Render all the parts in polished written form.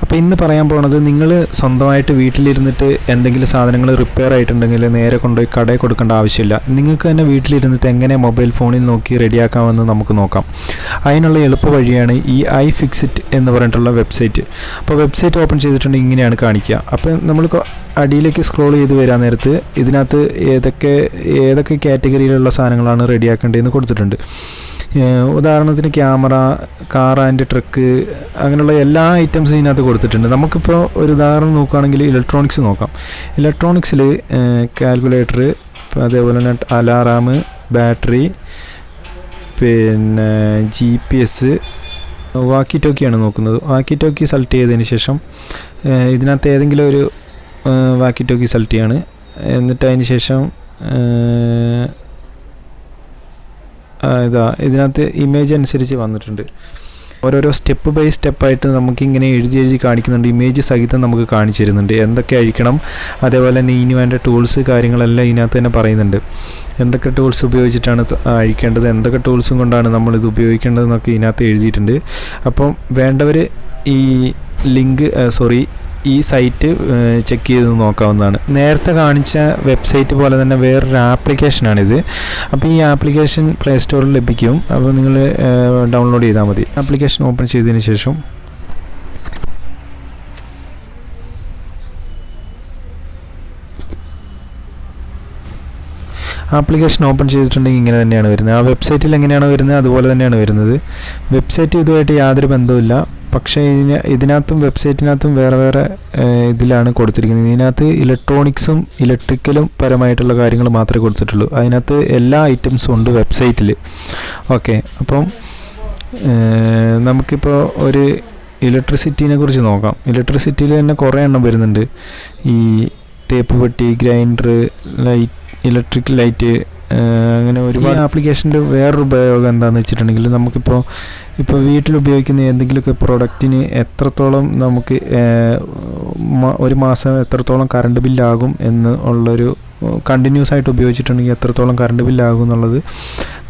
അപ്പോൾ ഇന്ന് പറയാൻ പോകുന്നത്, നിങ്ങൾ സ്വന്തമായിട്ട് വീട്ടിലിരുന്നിട്ട് എന്തെങ്കിലും സാധനങ്ങൾ റിപ്പയർ ആയിട്ടുണ്ടെങ്കിൽ നേരെ കൊണ്ടുപോയി കടയിൽ കൊടുക്കേണ്ട ആവശ്യമില്ല. നിങ്ങൾക്ക് തന്നെ വീട്ടിലിരുന്നിട്ട് എങ്ങനെ മൊബൈൽ ഫോണിൽ നോക്കി റെഡിയാക്കാമെന്ന് നമുക്ക് നോക്കാം. അതിനുള്ള എളുപ്പ വഴിയാണ് ഈ iFixit എന്ന് പറഞ്ഞിട്ടുള്ള വെബ്സൈറ്റ്. അപ്പോൾ വെബ്സൈറ്റ് ഓപ്പൺ ചെയ്തിട്ടുണ്ടെങ്കിൽ ഇങ്ങനെയാണ് കാണിക്കുക. അപ്പോൾ നമ്മൾ അടിയിലേക്ക് സ്ക്രോൾ ചെയ്ത് വരാൻ നേരത്ത് ഇതിനകത്ത് ഏതൊക്കെ കാറ്റഗറിയിലുള്ള സാധനങ്ങളാണ് റെഡിയാക്കേണ്ടതെന്ന് കൊടുത്തിട്ടുണ്ട്. ഉദാഹരണത്തിന് ക്യാമറ, കാർ ആൻഡ് ട്രക്ക്, അങ്ങനെയുള്ള എല്ലാ ഐറ്റംസും ഇതിനകത്ത് കൊടുത്തിട്ടുണ്ട്. നമുക്കിപ്പോൾ ഒരു ഉദാഹരണം നോക്കുകയാണെങ്കിൽ ഇലക്ട്രോണിക്സ് നോക്കാം. ഇലക്ട്രോണിക്സിൽ കാൽക്കുലേറ്റർ, അതേപോലെ തന്നെ അലാറാം, ബാറ്ററി, പിന്നെ GPS, വാക്കി ടോക്കിയാണ് നോക്കുന്നത്. വാക്കി ടോക്കി സെലക്ട് ചെയ്തതിന് ശേഷം ഇതിനകത്ത് ഏതെങ്കിലും ഒരു വാക്കി ടോക്കി സെലക്ട് ചെയ്യാണ്. എന്നിട്ട് അതിന് ശേഷം ഇതിനകത്ത് ഇമേജ് അനുസരിച്ച് വന്നിട്ടുണ്ട്. ഓരോരോ സ്റ്റെപ്പ് ബൈ സ്റ്റെപ്പായിട്ട് നമുക്കിങ്ങനെ എഴുതി കാണിക്കുന്നുണ്ട്. ഇമേജ് സഹിതം നമുക്ക് കാണിച്ചു തരുന്നുണ്ട് എന്തൊക്കെ അഴിക്കണം. അതേപോലെ തന്നെ ഇനി വേണ്ട ടൂൾസ് കാര്യങ്ങളെല്ലാം ഇതിനകത്ത് തന്നെ പറയുന്നുണ്ട്. എന്തൊക്കെ ടൂൾസ് ഉപയോഗിച്ചിട്ടാണ് അഴിക്കേണ്ടത്, എന്തൊക്കെ ടൂൾസും കൊണ്ടാണ് നമ്മളിത് ഉപയോഗിക്കേണ്ടതെന്നൊക്കെ ഇതിനകത്ത് എഴുതിയിട്ടുണ്ട്. അപ്പം വേണ്ടവർ ഈ സൈറ്റ് ചെക്ക് ചെയ്ത് നോക്കാവുന്നതാണ്. നേരത്തെ കാണിച്ച വെബ്സൈറ്റ് പോലെ തന്നെ വേറൊരു ആപ്ലിക്കേഷനാണിത്. അപ്പോൾ ഈ ആപ്ലിക്കേഷൻ പ്ലേ സ്റ്റോറിൽ ലഭിക്കും. അപ്പോൾ നിങ്ങൾ ഡൗൺലോഡ് ചെയ്താൽ മതി. ആപ്ലിക്കേഷൻ ഓപ്പൺ ചെയ്തതിന് ശേഷം ആപ്ലിക്കേഷൻ ഓപ്പൺ ചെയ്തിട്ടുണ്ടെങ്കിൽ ഇങ്ങനെ തന്നെയാണ് വരുന്നത്. ആ വെബ്സൈറ്റിൽ എങ്ങനെയാണോ വരുന്നത് അതുപോലെ തന്നെയാണ് വരുന്നത്. വെബ്സൈറ്റ് ഇതുമായിട്ട് യാതൊരു ബന്ധവുമില്ല. പക്ഷേ ഇതിനകത്തും വെബ്സൈറ്റിനകത്തും വേറെ ഇതിലാണ് കൊടുത്തിരിക്കുന്നത്. ഇതിനകത്ത് ഇലക്ട്രോണിക്സും ഇലക്ട്രിക്കലും പരമായിട്ടുള്ള കാര്യങ്ങൾ മാത്രമേ കൊടുത്തിട്ടുള്ളൂ. അതിനകത്ത് എല്ലാ ഐറ്റംസും ഉണ്ട് വെബ്സൈറ്റിൽ. ഓക്കെ, അപ്പം നമുക്കിപ്പോൾ ഒരു ഇലക്ട്രിസിറ്റിനെ കുറിച്ച് നോക്കാം. ഇലക്ട്രിസിറ്റിയിൽ തന്നെ കുറേ എണ്ണം വരുന്നുണ്ട്. ഈ തേപ്പ് പെട്ടി, ഗ്രൈൻഡർ, ഇലക്ട്രിക് ലൈറ്റ്, അങ്ങനെ ഒരുപാട് ആപ്ലിക്കേഷൻ്റെ വേറൊരു ഉപയോഗം എന്താണെന്ന് വെച്ചിട്ടുണ്ടെങ്കിൽ, നമുക്കിപ്പോൾ വീട്ടിൽ ഉപയോഗിക്കുന്ന എന്തെങ്കിലുമൊക്കെ പ്രൊഡക്റ്റിന് എത്രത്തോളം നമുക്ക് ഒരു മാസം എത്രത്തോളം കറണ്ട് ബില്ലാകും എന്ന് ഉള്ളൊരു കണ്ടിന്യൂസ് ആയിട്ട് ഉപയോഗിച്ചിട്ടുണ്ടെങ്കിൽ എത്രത്തോളം കറണ്ട് ബില്ലാകും എന്നുള്ളത്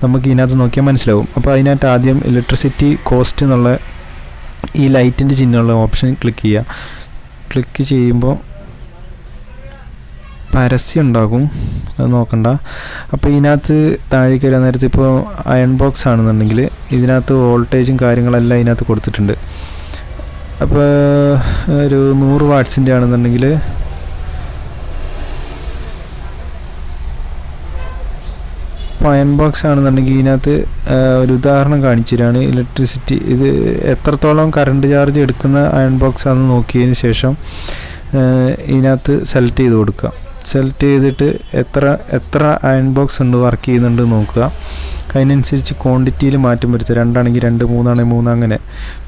നമുക്ക് ഇതിനകത്ത് നോക്കിയാൽ മനസ്സിലാവും. അപ്പോൾ അതിനകത്ത് ആദ്യം ഇലക്ട്രിസിറ്റി കോസ്റ്റ് എന്നുള്ള ഈ ലൈറ്റിൻ്റെ ചിഹ്നമുള്ള ഓപ്ഷൻ ക്ലിക്ക് ചെയ്യുക. ക്ലിക്ക് ചെയ്യുമ്പോൾ പരസ്യം ഉണ്ടാകും, അത് നോക്കണ്ട. അപ്പോൾ ഇതിനകത്ത് താഴേക്ക് വരാൻ നേരത്ത് ഇപ്പോൾ അയൺ ബോക്സ് ആണെന്നുണ്ടെങ്കിൽ ഇതിനകത്ത് വോൾട്ടേജും കാര്യങ്ങളെല്ലാം ഇതിനകത്ത് കൊടുത്തിട്ടുണ്ട്. അപ്പോൾ ഒരു 100 വാട്ട്സിൻ്റെ ആണെന്നുണ്ടെങ്കിൽ അയൺ ബോക്സ് ആണെന്നുണ്ടെങ്കിൽ ഇതിനകത്ത് ഒരു ഉദാഹരണം കാണിച്ചു തരാണ്. ഇലക്ട്രിസിറ്റി ഇത് എത്രത്തോളം കറണ്ട് ചാർജ് എടുക്കുന്ന അയൺ ബോക്സ് ആണെന്ന് നോക്കിയതിന് ശേഷം ഇതിനകത്ത് സെലക്ട് ചെയ്ത് കൊടുക്കുക. സെലക്ട് ചെയ്തിട്ട് എത്ര അയൺ ബോക്സ് ഉണ്ട്, വർക്ക് ചെയ്യുന്നുണ്ട് നോക്കുക. അതിനനുസരിച്ച് ക്വാണ്ടിറ്റിയിൽ മാറ്റം വരുത്തുക. 2 ആണെങ്കിൽ 2, 3 ആണെങ്കിൽ 3, അങ്ങനെ.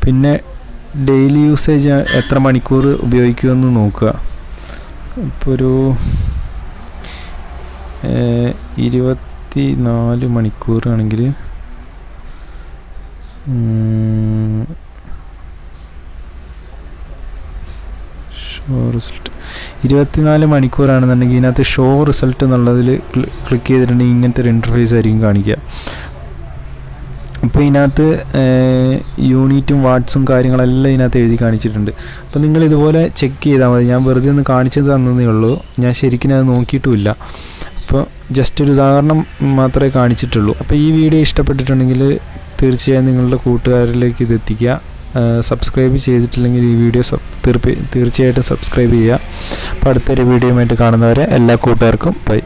പിന്നെ ഡെയിലി യൂസേജ് എത്ര മണിക്കൂർ ഉപയോഗിക്കുമെന്ന് നോക്കുക. ഇപ്പോൾ ഒരു 24 മണിക്കൂർ ആണെങ്കിൽ ഷോ റിസൾട്ട് 24 മണിക്കൂറാണെന്നുണ്ടെങ്കിൽ ഇതിനകത്ത് ഷോ റിസൾട്ട് എന്നുള്ളതിൽ ക്ലിക്ക് ചെയ്തിട്ടുണ്ടെങ്കിൽ ഇങ്ങനത്തെ ഒരു ഇൻ്റർഫേസ് ആയിരിക്കും കാണിക്കുക. അപ്പോൾ ഇതിനകത്ത് യൂണിറ്റും വാട്ട്സും കാര്യങ്ങളെല്ലാം ഇതിനകത്ത് എഴുതി കാണിച്ചിട്ടുണ്ട്. അപ്പോൾ നിങ്ങൾ ഇതുപോലെ ചെക്ക് ചെയ്താൽ മതി. ഞാൻ വെറുതെ ഒന്ന് കാണിച്ചു തന്നതേ ഉള്ളൂ, ഞാൻ ശരിക്കും അത് നോക്കിയിട്ടുമില്ല. അപ്പോൾ ജസ്റ്റ് ഒരു ഉദാഹരണം മാത്രമേ കാണിച്ചിട്ടുള്ളൂ. അപ്പോൾ ഈ വീഡിയോ ഇഷ്ടപ്പെട്ടിട്ടുണ്ടെങ്കിൽ തീർച്ചയായും നിങ്ങളുടെ കൂട്ടുകാരിലേക്ക് ഇത് എത്തിക്കുക. സബ്സ്ക്രൈബ് ചെയ്തിട്ടില്ലെങ്കിൽ ഈ വീഡിയോ തീർച്ചയായിട്ടും സബ്സ്ക്രൈബ് ചെയ്യുക. അപ്പോൾ അടുത്തൊരു വീഡിയോയുമായിട്ട് കാണുന്നവരെ എല്ലാ കൂട്ടുകാർക്കും ബൈ.